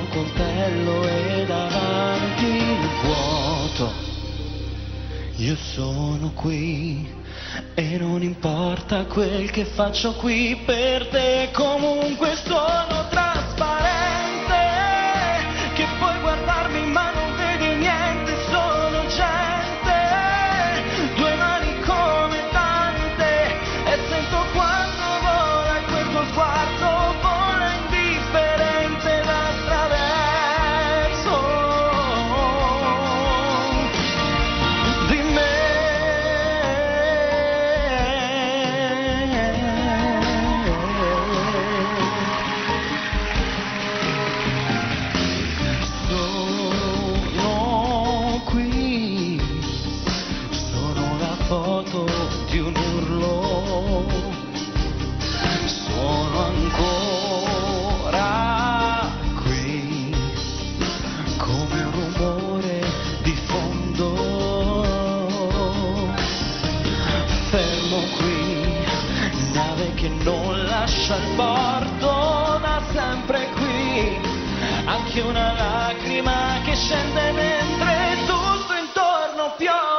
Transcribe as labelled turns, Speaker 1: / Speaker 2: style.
Speaker 1: un coltello e davanti il vuoto. Io sono qui e non importa quel che faccio qui per te, comunque sono trasparente, che puoi guardarmi ma non vedi niente, sono gente, due mani come tante, e sento quando vola quel tuo sguardo, vola indifferente d'attraverso di me. Sono qui, sono la foto di un urlo, sono ancora qui, come un rumore di fondo, fermo qui, nave che non lascia il porto, da sempre qui, anche una lacrima che scende mentre tutto intorno piove.